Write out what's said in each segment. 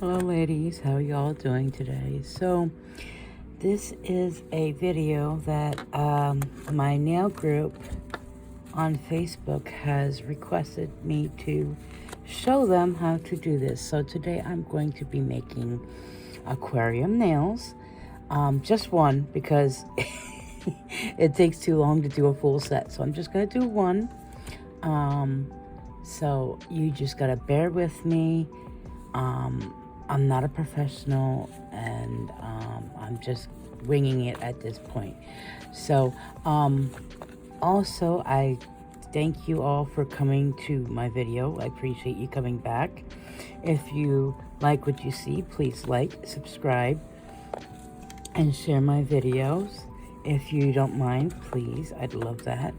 Hello ladies, how are y'all doing today? So this is a video that my nail group on Facebook has requested me to show them how to do this. So today I'm going to be making aquarium nails. Just one because it takes too long to do a full set. So I'm just going to do one. So you just got to bear with me. I'm not a professional, and I'm just winging it at this point. So, also, I thank you all for coming to my video. I appreciate you coming back. If you like what you see, please like, subscribe, and share my videos. If you don't mind, please, I'd love that,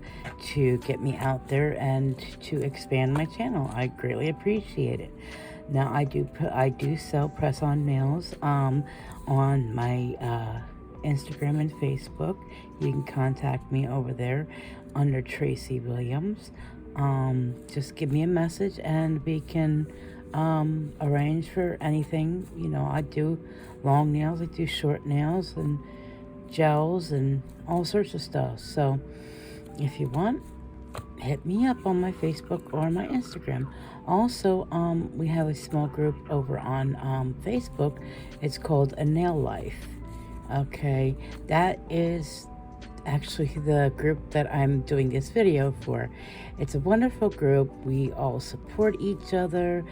to get me out there and to expand my channel. I greatly appreciate it. Now I do sell press-on nails on my Instagram and Facebook. You can contact me over there under Tracy Williams. Just give me a message and we can arrange for anything. You know, I do long nails, I do short nails and gels and all sorts of stuff. So if you want, hit me up on my Facebook or my Instagram. Also, we have a small group over on Facebook. It's called A Nail Life. Okay, that is actually the group that I'm doing this video for. It's a wonderful group. We all support each other.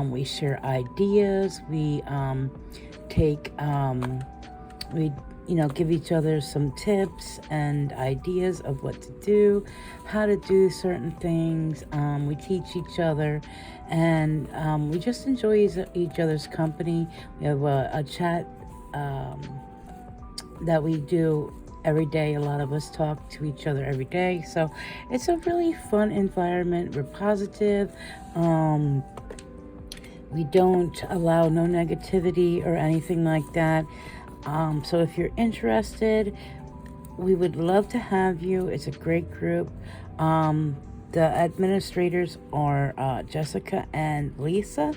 We share ideas. We give each other some tips and ideas of what to do, how to do certain things. We teach each other, and we just enjoy each other's company. We have a chat that we do every day. A lot of us talk to each other every day. So it's a really fun environment. We're positive. We don't allow no negativity or anything like that. So if you're interested, we would love to have you. It's a great group. The administrators are Jessica and Lisa.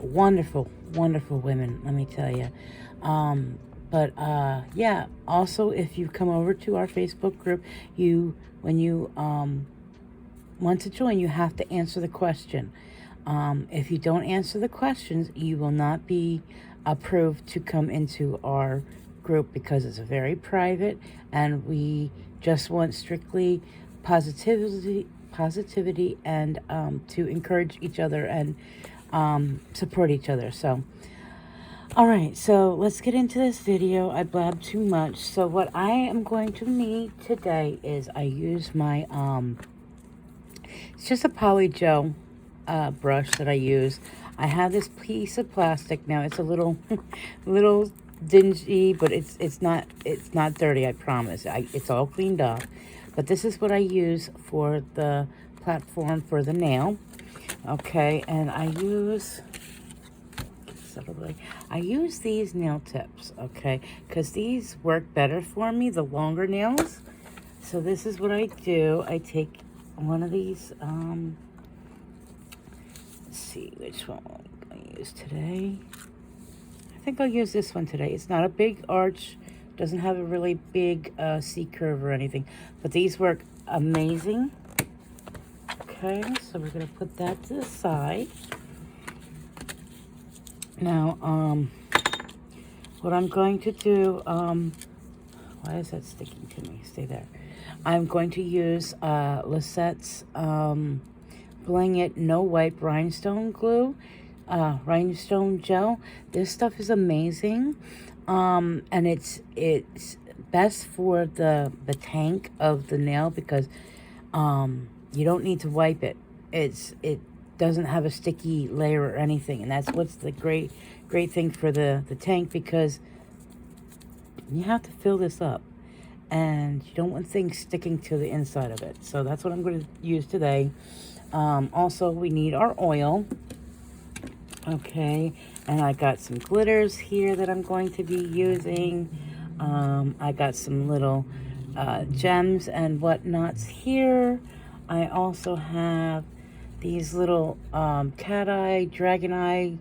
Wonderful, wonderful women, let me tell you. Yeah, also if you come over to our Facebook group, when you want to join, you have to answer the question. If you don't answer the questions, you will not be approved to come into our group because it's very private, and we just want strictly positivity and to encourage each other and support each other. So all right, so let's get into this video. I blab too much. So what I am going to need today is I use my it's just a poly gel brush that I use. I have this piece of plastic now. It's a little little dingy, but it's not dirty, I promise. It's all cleaned up. But this is what I use for the platform for the nail. Okay, and I use these nail tips, okay, because these work better for me, the longer nails. So this is what I do. I take one of these, let's see which one I'm going to use today. I think I'll use this one today. It's not a big arch, doesn't have a really big C-curve or anything, but these work amazing. Okay, so we're going to put that to the side. Now, what I'm going to do, why is that sticking to me? Stay there. I'm going to use Lisette's Bling It No Wipe Rhinestone Glue, Rhinestone Gel. This stuff is amazing, and it's best for the tank of the nail because you don't need to wipe it. It doesn't have a sticky layer or anything, and that's what's the great thing for the tank, because you have to fill this up and you don't want things sticking to the inside of it. So that's what I'm going to use today. Also, we need our oil. Okay, and I got some glitters here that I'm going to be using. I got some little gems and whatnots here. I also have these little cat eye, dragon eye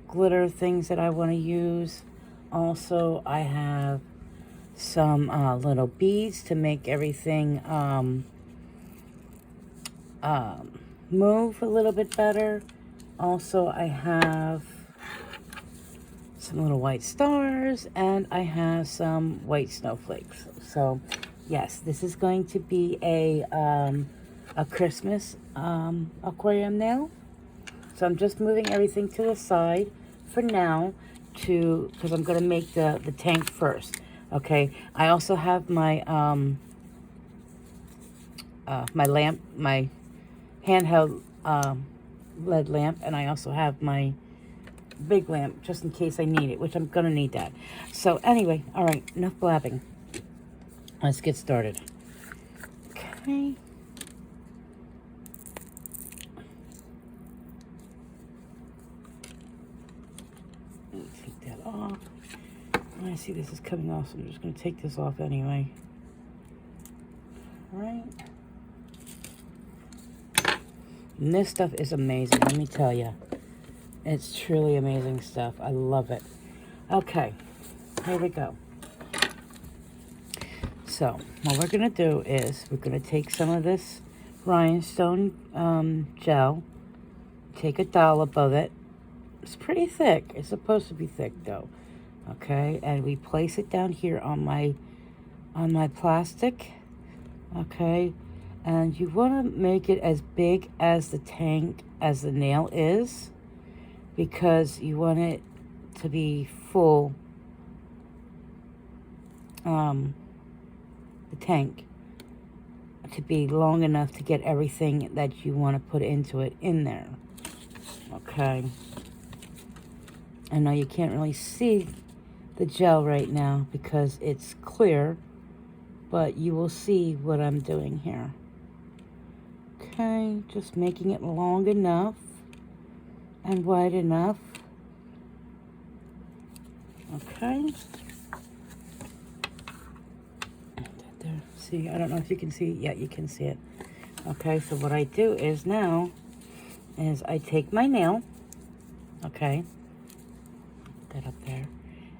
glitter things that I want to use. Also, I have some little beads to make everything move a little bit better. Also, I have some little white stars, and I have some white snowflakes. So, yes, this is going to be a Christmas aquarium nail. So I'm just moving everything to the side for now, because I'm going to make the tank first. Okay, I also have my my lamp, my handheld LED lamp, and I also have my big lamp just in case I need it, which I'm gonna need that. So anyway, all right, enough blabbing. Let's get started. Okay. Take that off. I see this is coming off, so I'm just gonna take this off anyway. All right. And this stuff is amazing, let me tell you. It's truly amazing stuff. I love it. Okay, here we go. So, what we're going to do is we're going to take some of this rhinestone gel, take a dollop of it. It's pretty thick. It's supposed to be thick, though. Okay, and we place it down here on my plastic. Okay, and you want to make it as big as the tank as the nail is, because you want it to be full, the tank to be long enough to get everything that you want to put into it in there. Okay. I know you can't really see the gel right now because it's clear, but you will see what I'm doing here. Okay, just making it long enough and wide enough. Okay. There. See, I don't know if you can see. Yeah, you can see it. Okay, so what I do is now is I take my nail. Okay. Put that up there.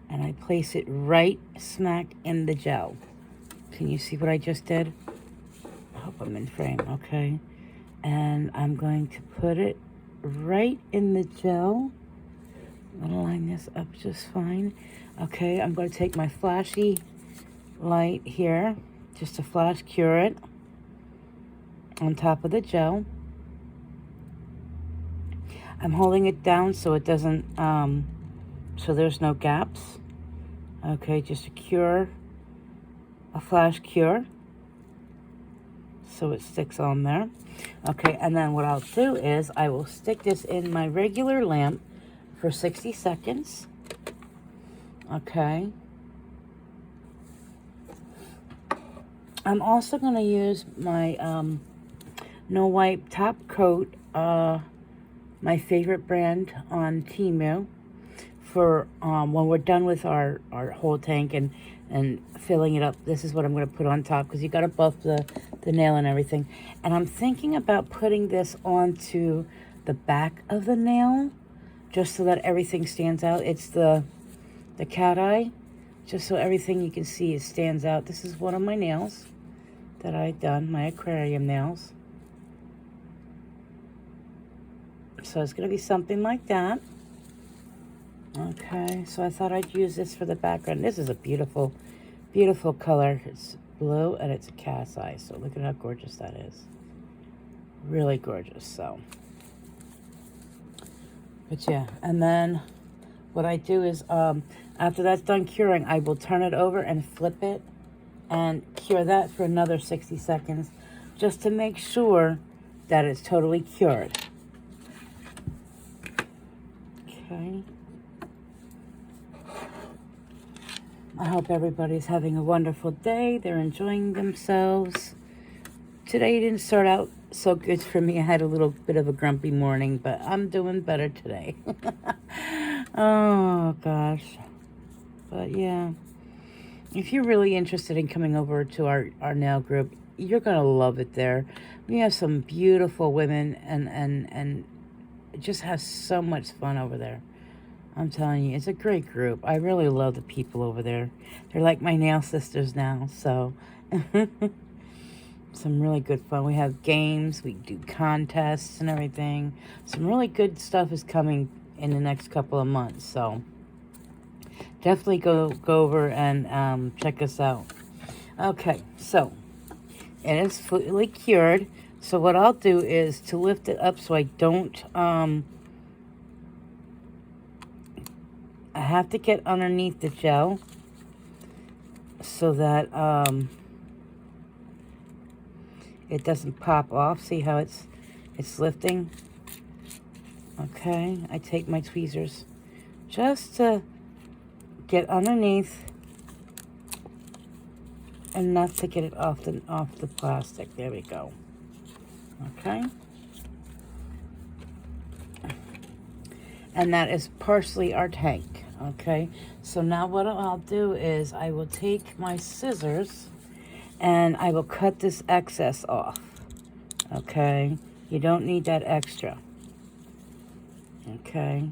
And I place it right smack in the gel. Can you see what I just did? I hope I'm in frame. Okay. And I'm going to put it right in the gel. I'm gonna line this up just fine. Okay, I'm gonna take my flashy light here just to flash cure it on top of the gel. I'm holding it down so it doesn't so there's no gaps. Okay, just a flash cure so it sticks on there. Okay, and then what I'll do is I will stick this in my regular lamp for 60 seconds. Okay. I'm also going to use my No Wipe Top Coat, my favorite brand on Temu, for when we're done with our whole tank and filling it up. This is what I'm going to put on top, because you got to buff the nail and everything. And I'm thinking about putting this onto the back of the nail, just so that everything stands out. It's the cat eye, just so everything you can see, it stands out. This is one of my nails that I've done, my aquarium nails. So it's going to be something like that. Okay, so I thought I'd use this for the background. This is a beautiful, beautiful color. It's blue and it's a cat's eye, so look at how gorgeous that is. Really gorgeous, so. But yeah, and then what I do is, after that's done curing, I will turn it over and flip it and cure that for another 60 seconds, just to make sure that it's totally cured. Okay. I hope everybody's having a wonderful day. They're enjoying themselves. Today didn't start out so good for me. I had a little bit of a grumpy morning, but I'm doing better today. Oh, gosh. But, yeah. If you're really interested in coming over to our nail group, you're going to love it there. We have some beautiful women and just have so much fun over there. I'm telling you, it's a great group. I really love the people over there. They're like my nail sisters now, so some really good fun. We have games, we do contests and everything. Some really good stuff is coming in the next couple of months, so definitely go over and check us out. Okay, so it is fully cured. So what I'll do is to lift it up so I don't, I have to get underneath the gel so that it doesn't pop off. See how it's lifting? Okay, I take my tweezers just to get underneath enough to get it off the plastic. There we go. Okay. And that is partially our tank. Okay. So now what I'll do is I will take my scissors and I will cut this excess off. Okay. You don't need that extra. Okay.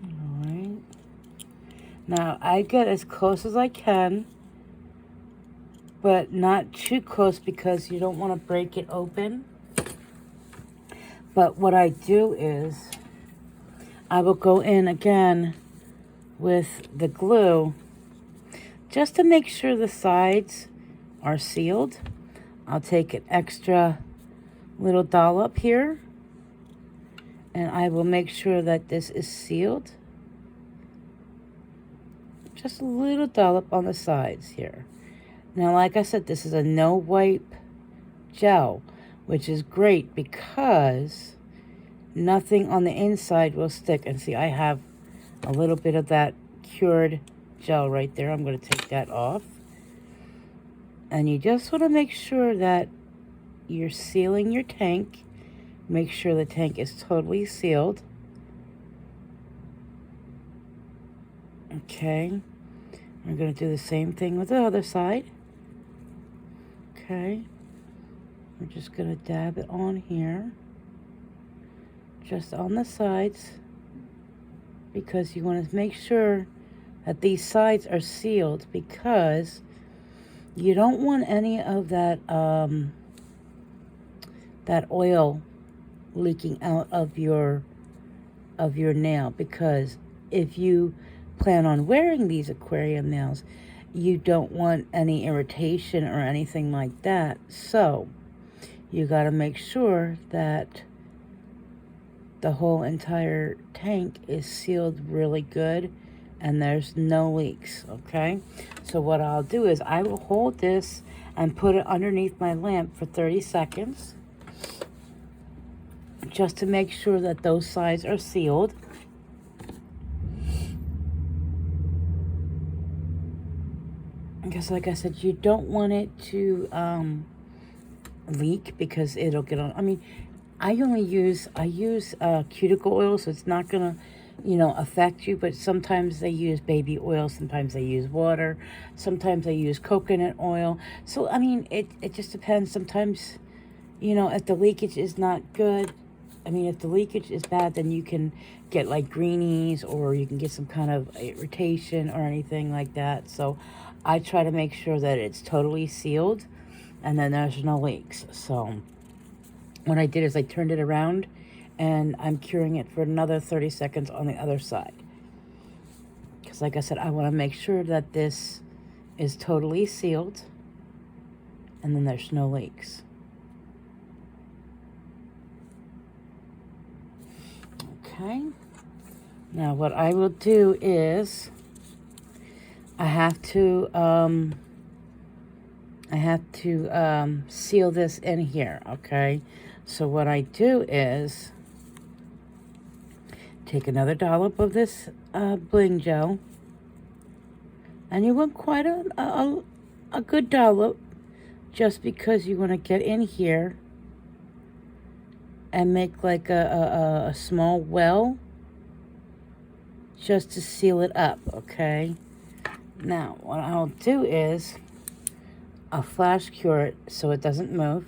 All right. Now I get as close as I can, but not too close because you don't want to break it open. But what I do is I will go in again with the glue just to make sure the sides are sealed. I'll take an extra little dollop here and I will make sure that this is sealed. Just a little dollop on the sides here. Now, like I said, this is a no wipe gel, which is great because nothing on the inside will stick. And see, I have a little bit of that cured gel right there. I'm going to take that off. And you just want to make sure that you're sealing your tank. Make sure the tank is totally sealed. Okay. I'm going to do the same thing with the other side. Okay. We're just going to dab it on here. Just on the sides. Because you want to make sure that these sides are sealed, because you don't want any of that that oil leaking out of your nail, because if you plan on wearing these aquarium nails, you don't want any irritation or anything like that. So you got to make sure that the whole entire tank is sealed really good and there's no leaks. Okay, so what I'll do is I will hold this and put it underneath my lamp for 30 seconds just to make sure that those sides are sealed. Because like I said, you don't want it to leak, because it'll get on. I mean, I use cuticle oil, so it's not gonna, affect you. But sometimes they use baby oil, sometimes they use water, sometimes they use coconut oil. So I mean, it just depends. Sometimes, if the leakage is not good, if the leakage is bad, then you can get like greenies, or you can get some kind of irritation or anything like that. So I try to make sure that it's totally sealed and then there's no leaks. So what I did is I turned it around and I'm curing it for another 30 seconds on the other side. Because like I said, I want to make sure that this is totally sealed and then there's no leaks. Okay. Now what I will do is I have to seal this in here. Okay. So what I do is take another dollop of this bling gel, and you want quite a good dollop, just because you want to get in here and make like a small well just to seal it up. Okay. Now what I'll do is I'll flash cure it so it doesn't move.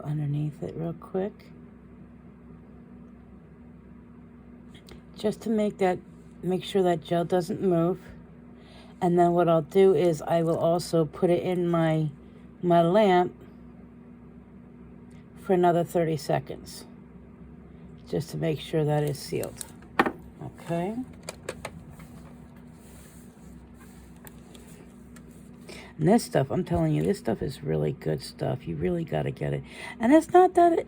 underneath it real quick. Just to make sure that gel doesn't move. And then what I'll do is I will also put it in my lamp for another 30 seconds. Just to make sure that is sealed. Okay. And this stuff, I'm telling you, this stuff is really good stuff. You really got to get it. And it's not that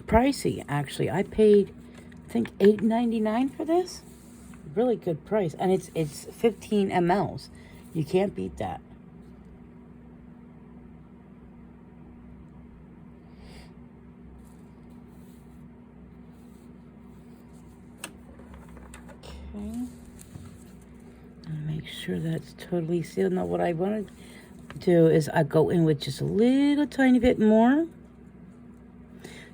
pricey, actually. I paid, I think, $8.99 for this. Really good price. And it's 15 mLs. You can't beat that. Okay. And make sure that's totally sealed. Now what I want to do is I go in with just a little tiny bit more,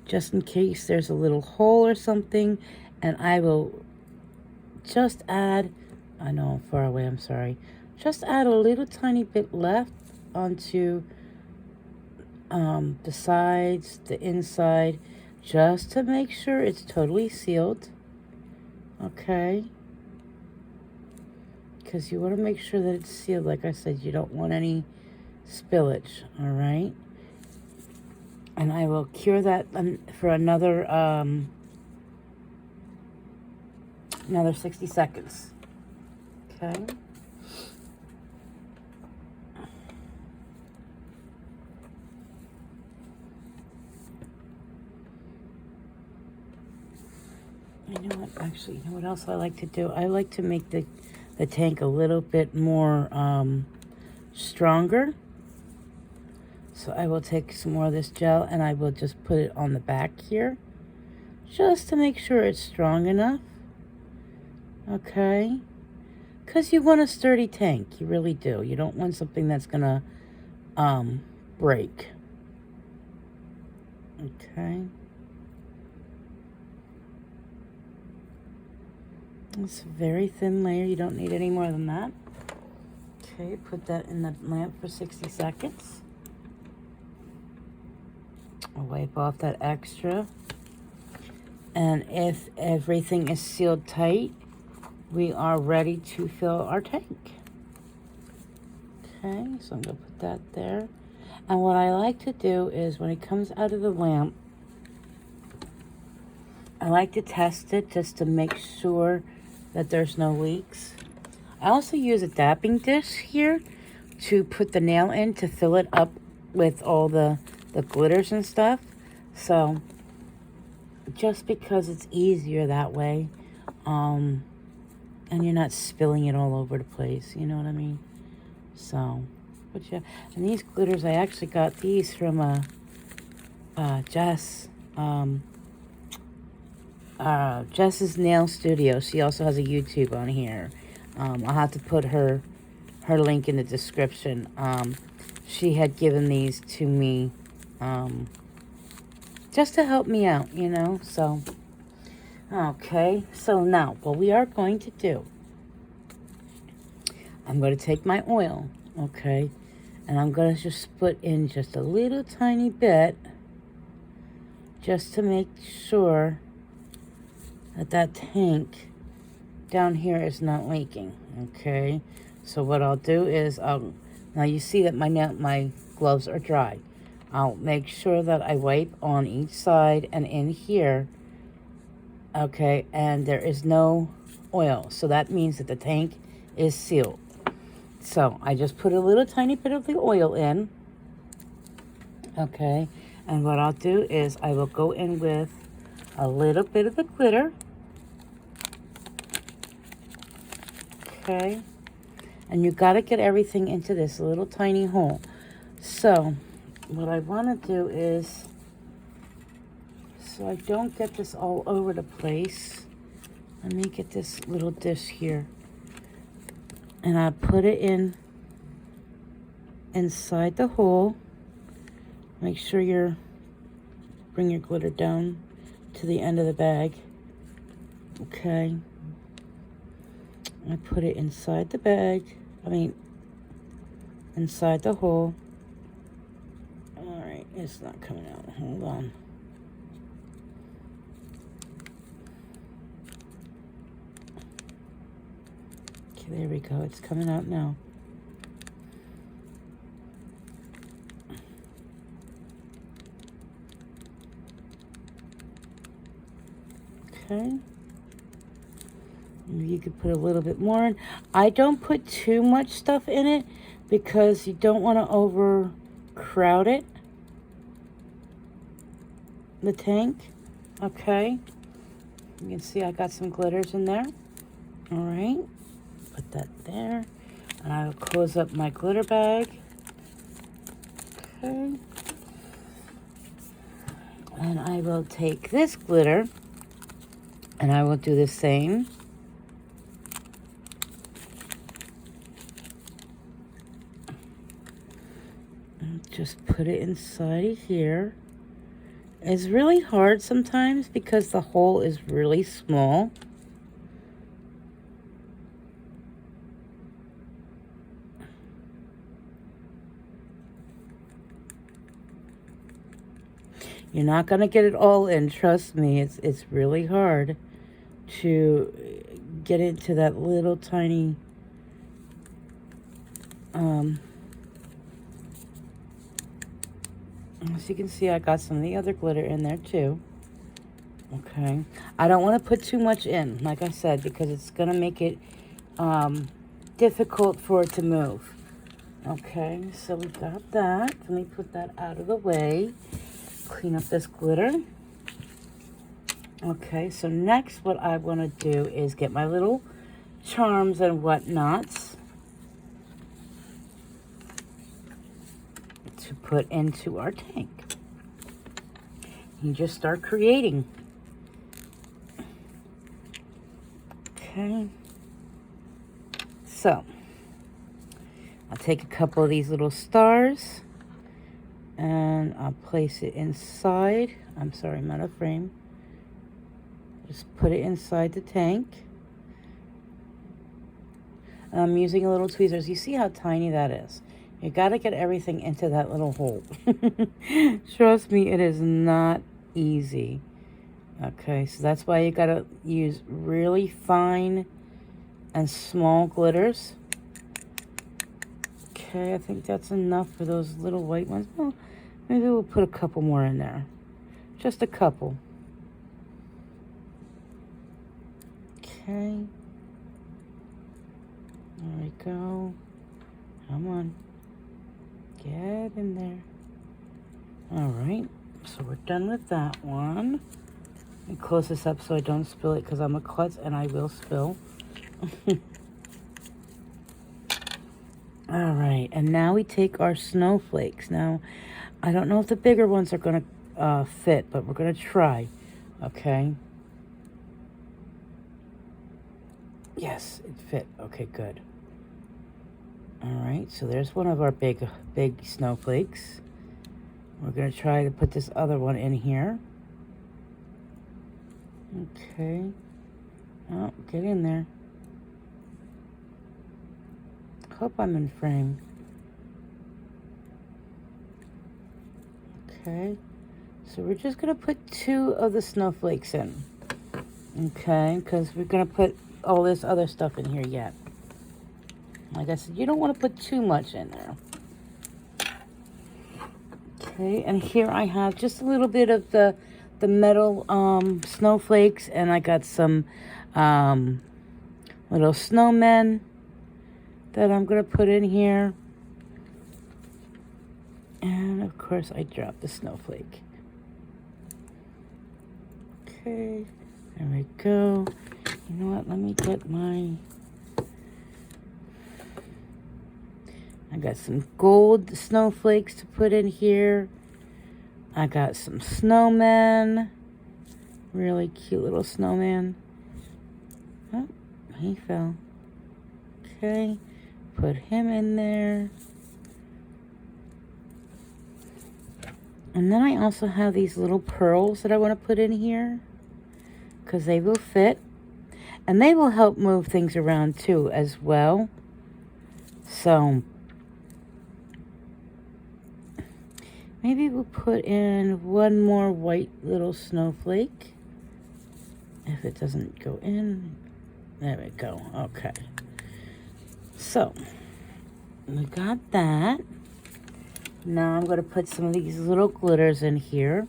just in case there's a little hole or something. And I will just add, I know I'm far away, I'm sorry, just add a little tiny bit left onto the sides, the inside, just to make sure it's totally sealed. Okay, because you want to make sure that it's sealed. Like I said, you don't want any spillage. All right, and I will cure that for another 60 seconds. Okay. You know what? Actually, you know what else I like to do? I like to make the tank a little bit more stronger. So I will take some more of this gel and I will just put it on the back here, just to make sure it's strong enough. Okay, because you want a sturdy tank. You really do. You don't want something that's gonna break. Okay. It's a very thin layer. You don't need any more than that. Okay, put that in the lamp for 60 seconds. I'll wipe off that extra. And if everything is sealed tight, we are ready to fill our tank. Okay, so I'm going to put that there. And what I like to do is when it comes out of the lamp, I like to test it just to make sure that there's no leaks. I also use a dabbing dish here to put the nail in to fill it up with all the glitters and stuff. So just because it's easier that way, and you're not spilling it all over the place, you know what I mean? So, but yeah, and these glitters, I actually got these from Jess's Nail Studio. She also has a YouTube on here. I'll have to put her link in the description. She had given these to me just to help me out, you know. So, okay. So now, what we are going to do, I'm going to take my oil, okay, and I'm going to just put in just a little tiny bit just to make sure that tank down here is not leaking. Okay, so what I'll do is now you see that my gloves are dry. I'll make sure that I wipe on each side and in here. Okay, and there is no oil, so that means that the tank is sealed. So I just put a little tiny bit of the oil in. Okay, and what I'll do is I will go in with a little bit of the glitter. Okay, and you got to get everything into this little tiny hole. So what I want to do is, so I don't get this all over the place, let me get this little dish here, and I put it inside the hole. Make sure bring your glitter down to the end of the bag. Okay, I put it inside the bag, inside the hole. It's not coming out. Hold on. Okay, there we go. It's coming out now. Okay. You could put a little bit more in. I don't put too much stuff in it because you don't want to overcrowd it. The tank. Okay. You can see I got some glitters in there. All right. Put that there. And I will close up my glitter bag. Okay. And I will take this glitter and I will do the same. And just put it inside here. It's really hard sometimes because the hole is really small. You're not going to get it all in, trust me. It's really hard to get into that little tiny as you can see, I got some of the other glitter in there too. Okay. I don't want to put too much in, like I said, because it's going to make it difficult for it to move. Okay, so we got that. Let me put that out of the way. Clean up this glitter. Okay, so next what I want to do is get my little charms and whatnots to put into our tank. You just start creating. Okay, so I'll take a couple of these little stars and I'll place it inside. I'm sorry, I'm out of frame. Just put it inside the tank. I'm using a little tweezers. You see how tiny that is? You got to get everything into that little hole. Trust me, it is not easy. Okay, so that's why you got to use really fine and small glitters. Okay, I think that's enough for those little white ones. Well, maybe we'll put a couple more in there. Just a couple. Okay. There we go. Come on. Get in there. All right. So we're done with that one. Let me close this up so I don't spill it because I'm a klutz and I will spill. All right. And now we take our snowflakes. Now, I don't know if the bigger ones are going to fit, but we're going to try. Okay. Yes, it fit. Okay, good. All right, so there's one of our big snowflakes. We're going to try to put this other one in here. Okay. Oh, get in there. Hope I'm in frame. Okay. So we're just going to put 2 of the snowflakes in. Okay, because we're going to put all this other stuff in here yet. Like I said, you don't want to put too much in there. Okay, and here I have just a little bit of the metal snowflakes, and I got some little snowmen that I'm going to put in here. And of course, I dropped the snowflake. Okay, there we go. You know what, let me get my... I got some gold snowflakes to put in here. I got some snowmen. Really cute little snowman. Oh, he fell. Okay, put him in there. And then I also have these little pearls that I want to put in here because they will fit. And they will help move things around too as well. So Maybe we'll put in one more white little snowflake. If it doesn't go in, there we go. Okay. So, we got that. Now I'm going to put some of these little glitters in here.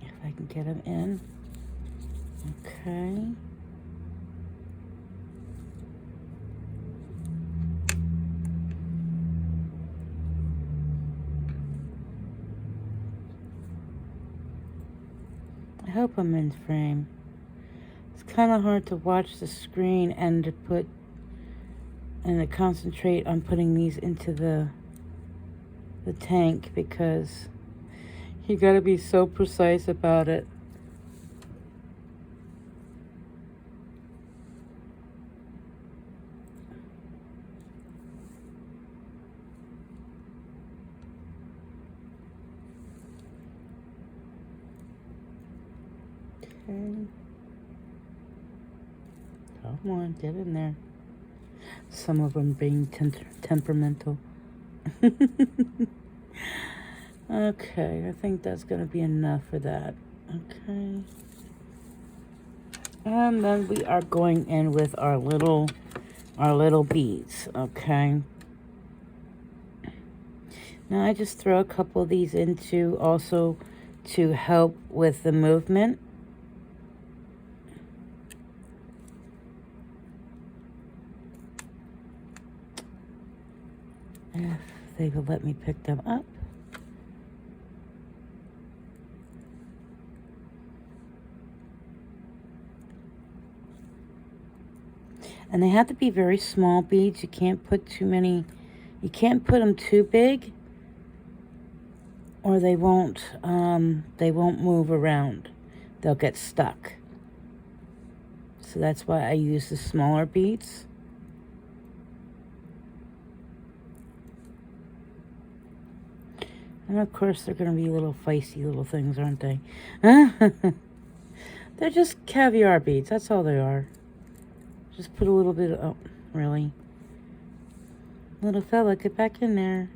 If I can get them in. Okay. I hope I'm in frame. It's kind of hard to watch the screen and to concentrate on putting these into the tank, because you got to be so precise about it. Okay. Come on, get in there. Some of them being temperamental. Okay, I think that's going to be enough for that. Okay. And then we are going in with our little beads, okay? Now I just throw a couple of these into also to help with the movement. If they will let me pick them up. And they have to be very small beads. You can't put too many, you can't put them too big, or they won't move around. They'll get stuck. So that's why I use the smaller beads. And of course, they're going to be little feisty little things, aren't they? They're just caviar beads. That's all they are. Just put a little bit of, oh, really? Little fella, get back in there.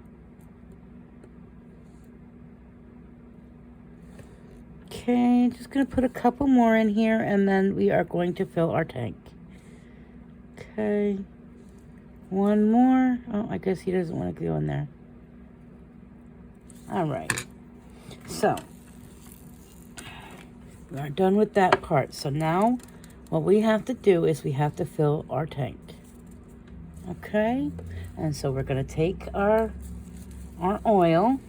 Okay, just going to put a couple more in here, and then we are going to fill our tank. Okay. One more. Oh, I guess he doesn't want to go in there. All right. So, we are done with that part. So now, what we have to do is we have to fill our tank. Okay? And so we're going to take our oil,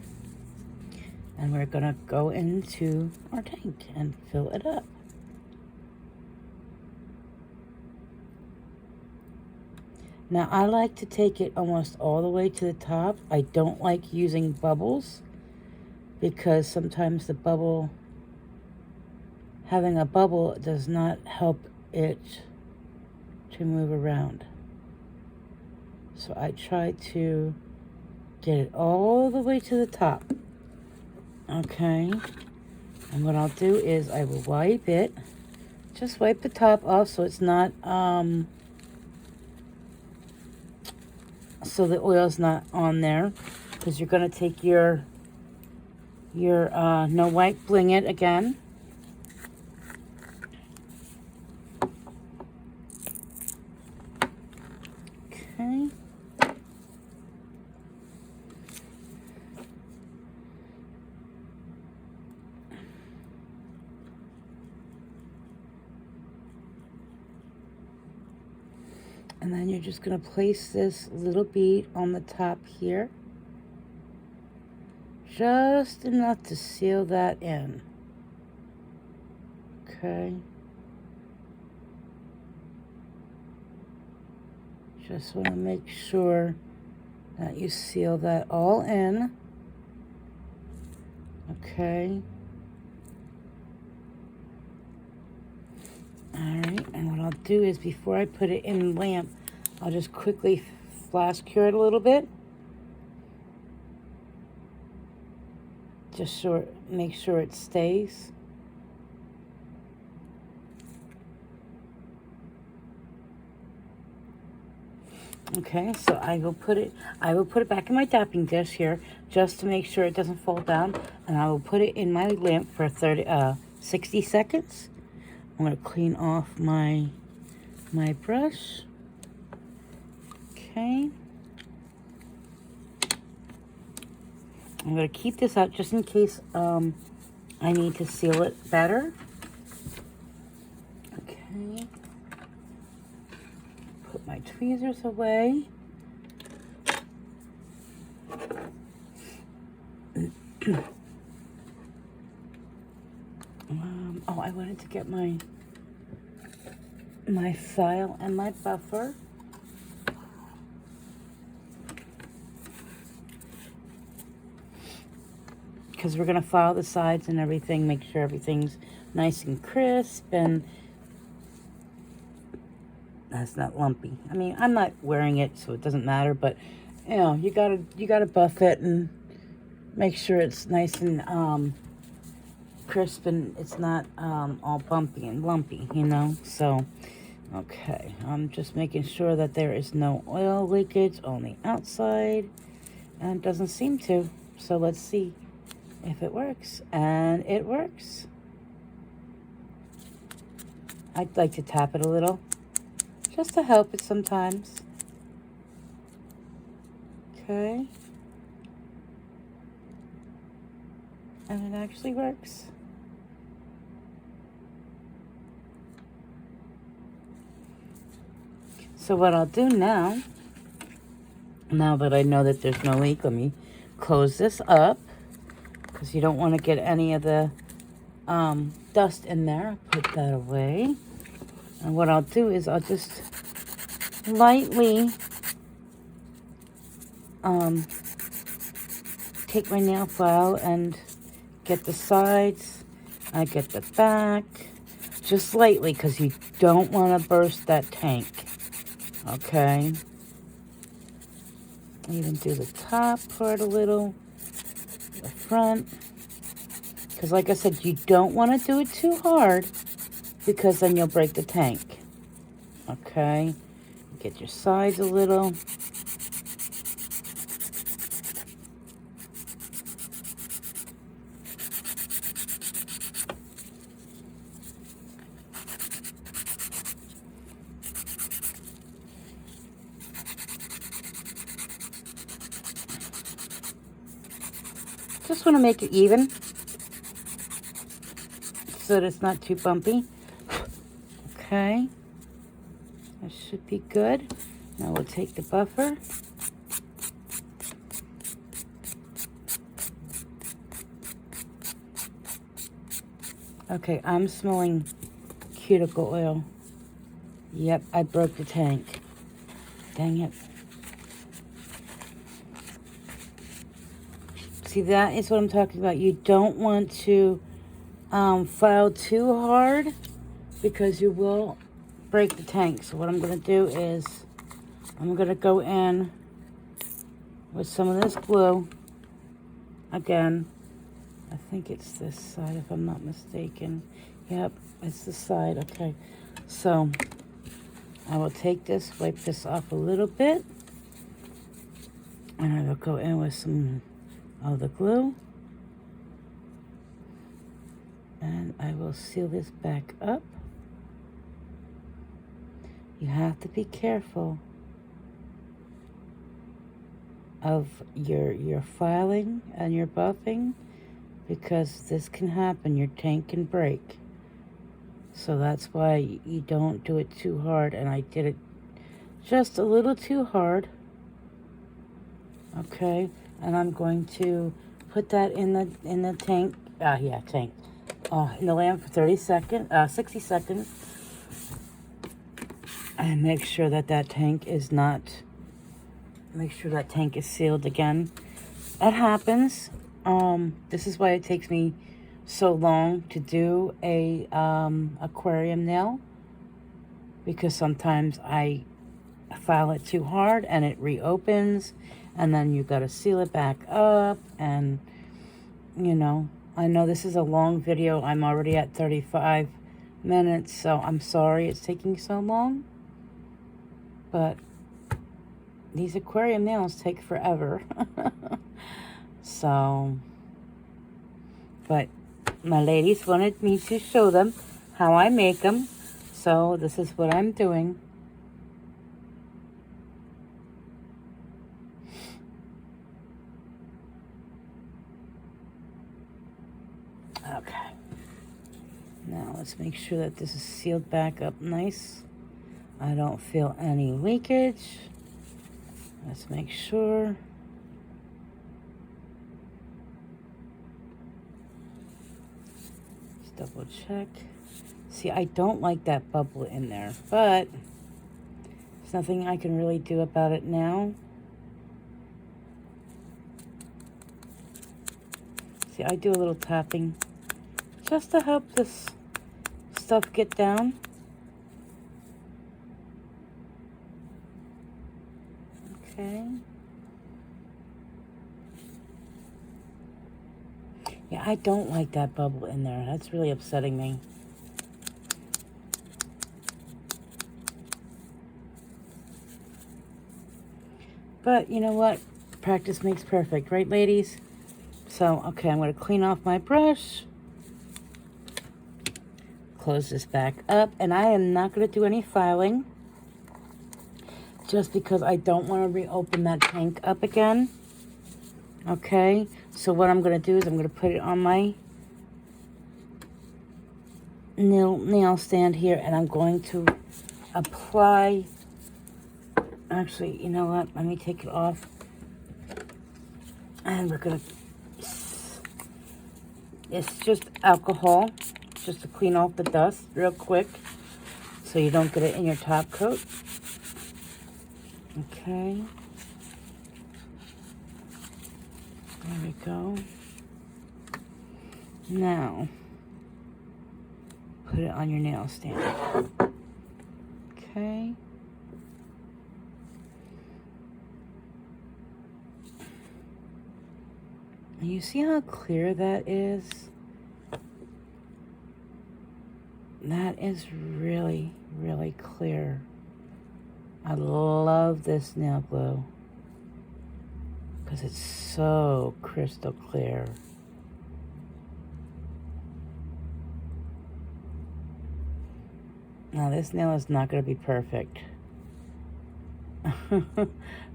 and we're going to go into our tank and fill it up. Now, I like to take it almost all the way to the top. I don't like using bubbles, because sometimes the bubble, having a bubble does not help it to move around. So I try to get it all the way to the top. Okay. And what I'll do is I will wipe it. Just wipe the top off so it's not, so the oil's not on there. Because you're going to take your No White Bling It again. Okay. And then you're just going to place this little bead on the top here. Just enough to seal that in. Okay. Just want to make sure that you seal that all in. Okay. Alright, and what I'll do is before I put it in the lamp, I'll just quickly flash cure it a little bit. Just make sure it stays. Okay, so I will put it back in my tapping dish here just to make sure it doesn't fall down, and I will put it in my lamp for 60 seconds. I'm going to clean off my brush. Okay. I'm going to keep this out just in case I need to seal it better. Okay. Put my tweezers away. Oh, I wanted to get my file and my buffer. Because we're going to file the sides and everything, make sure everything's nice and crisp and that's not lumpy. I mean, I'm not wearing it, so it doesn't matter, but you know, you gotta buff it and make sure it's nice and crisp and it's not all bumpy and lumpy, you know. So okay, I'm just making sure that there is no oil leakage on the outside, and it doesn't seem to. So let's see if it works. And it works. I'd like to tap it a little just to help it sometimes. Okay. And it actually works. So what I'll do now that I know that there's no leak, let me close this up because you don't want to get any of the dust in there. Put that away. And what I'll do is I'll just lightly take my nail file and get the sides. I get the back. Just lightly because you don't want to burst that tank. Okay. Even do the top part a little. The front. Because like I said, you don't want to do it too hard because then you'll break the tank. Okay. Get your sides a little. Just want to make it even so that it's not too bumpy. Okay. That should be good. Now we'll take the buffer. Okay, I'm smelling cuticle oil. Yep, I broke the tank. Dang it. See, that is what I'm talking about. You don't want to file too hard because you will break the tank. So what I'm going to do is I'm going to go in with some of this glue. Again, I think it's this side if I'm not mistaken. Yep, it's the side. Okay, so I will take this, wipe this off a little bit, and I will go in with some of the glue, and I will seal this back up. You have to be careful of your filing and your buffing because this can happen. Your tank can break. So that's why you don't do it too hard, and I did it just a little too hard. Okay, and I'm going to put that in the tank. In the lamp for 60 seconds, and make sure that tank is not. Make sure that tank is sealed again. That happens. This is why it takes me so long to do a aquarium nail, because sometimes I file it too hard and it reopens, and then you got to seal it back up. And you know, I know this is a long video. I'm already at 35 minutes, so I'm sorry it's taking so long, but these aquarium nails take forever. So, but my ladies wanted me to show them how I make them. So this is what I'm doing. Okay. Now let's make sure that this is sealed back up nice. I don't feel any leakage. Let's make sure. Let's double check. See, I don't like that bubble in there, but there's nothing I can really do about it now. See, I do a little tapping just to help this stuff get down. Okay. Yeah, I don't like that bubble in there. That's really upsetting me. But you know what? Practice makes perfect, right, ladies? So, okay, I'm going to clean off my brush. Close this back up. And I am not going to do any filing. Just because I don't want to reopen that tank up again. Okay? So what I'm going to do is I'm going to put it on my nail stand here. And I'm going to apply... Actually, you know what? Let me take it off. And we're going to... It's just alcohol, just to clean off the dust real quick so you don't get it in your top coat. Okay. There we go. Now, put it on your nail stand. Okay. You see how clear that is? That is really, really clear. I love this nail glue because it's so crystal clear. Now this nail is not going to be perfect.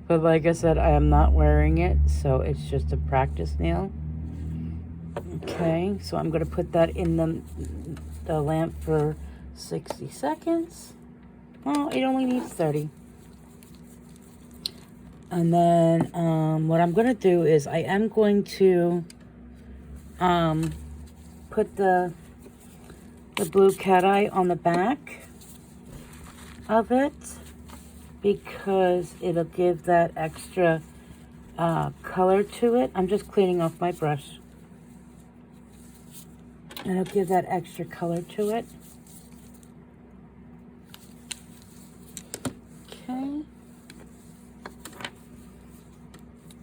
But like I said, I am not wearing it, so it's just a practice nail. Okay, so I'm going to put that in the lamp for 60 seconds. Well, it only needs 30. And then what I'm going to do is I am going to put the blue cat eye on the back of it, because it'll give that extra color to it. I'm just cleaning off my brush. And it'll give that extra color to it. Okay.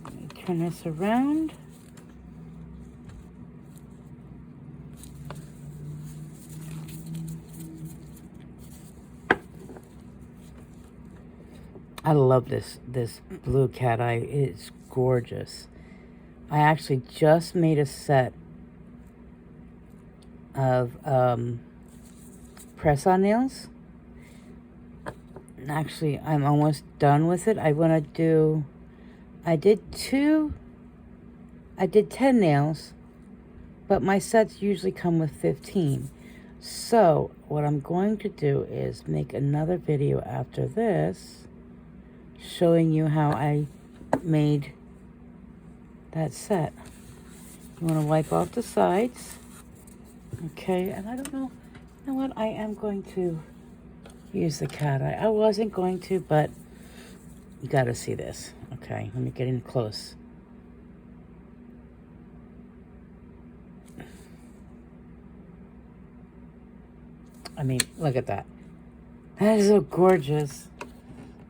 Let me turn this around. I love this blue cat eye. It's gorgeous. I actually just made a set of press-on nails. Actually, I'm almost done with it. I did 10 nails, but my sets usually come with 15. So what I'm going to do is make another video after this showing you how I made that set. You want to wipe off the sides. Okay, and I don't know, you know what, I am going to use the cat eye. I wasn't going to, but you got to see this. Okay, let me get in close. I mean, look at that. That is so gorgeous.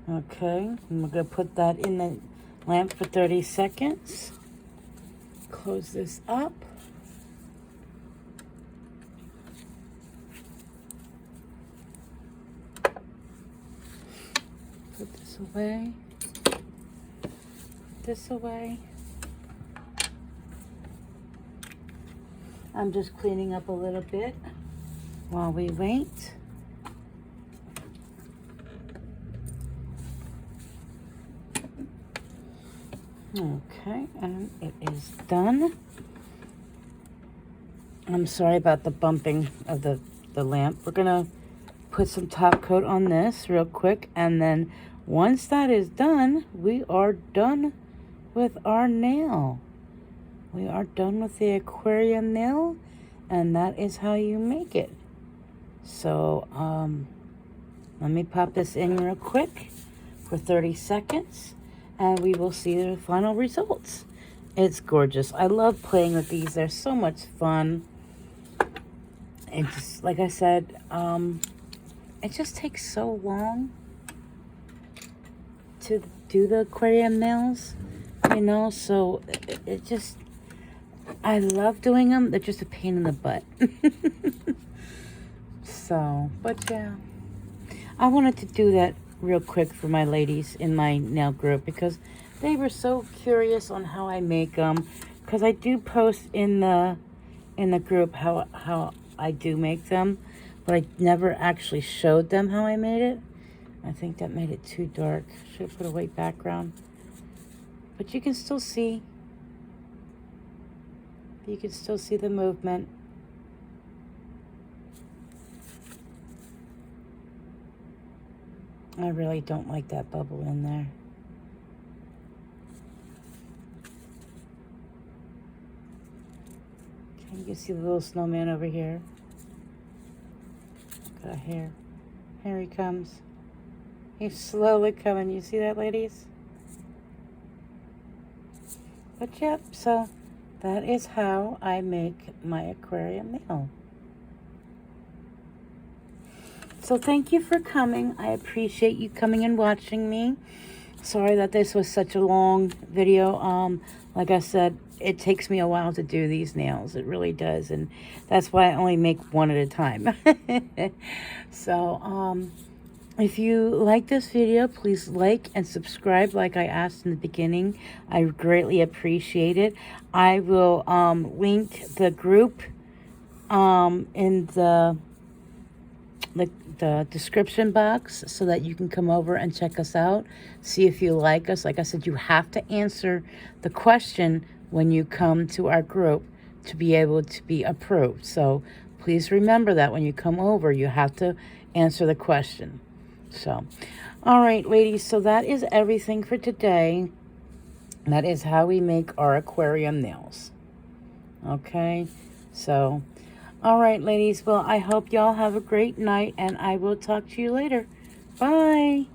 Okay, I'm going to put that in the lamp for 30 seconds. Close this up. Put this away. this away. I'm just cleaning up a little bit while we wait. Okay, and it is done. I'm sorry about the bumping of the lamp. We're gonna put some top coat on this real quick, and then once that is done, we are done with our nail. We are done with the aquarium nail, and that is how you make it. So, let me pop this in real quick for 30 seconds, and we will see the final results. It's gorgeous. I love playing with these. They're so much fun. And just, like I said, it just takes so long to do the aquarium nails, you know, so it just, I love doing them. They're just a pain in the butt. So, but yeah, I wanted to do that real quick for my ladies in my nail group because they were so curious on how I make them. Because I do post in the group how I do make them, but I never actually showed them how I made it. I think that made it too dark. Should have put a white background. But you can still see. You can still see the movement. I really don't like that bubble in there. Okay, you can see the little snowman over here. Look at that hair. Here he comes. He's slowly coming. You see that, ladies? But yep, so that is how I make my aquarium nail. So thank you for coming. I appreciate you coming and watching me. Sorry that this was such a long video. Like I said, it takes me a while to do these nails. It really does. And that's why I only make one at a time. So, if you like this video, please like and subscribe like I asked in the beginning. I greatly appreciate it. I will link the group in the description box so that you can come over and check us out, see if you like us. Like I said, you have to answer the question when you come to our group to be able to be approved. So please remember that when you come over, you have to answer the question. So, all right, ladies, so that is everything for today. That is how we make our aquarium nails. Okay, so all right, ladies. Well, I hope y'all have a great night, and I will talk to you later. Bye.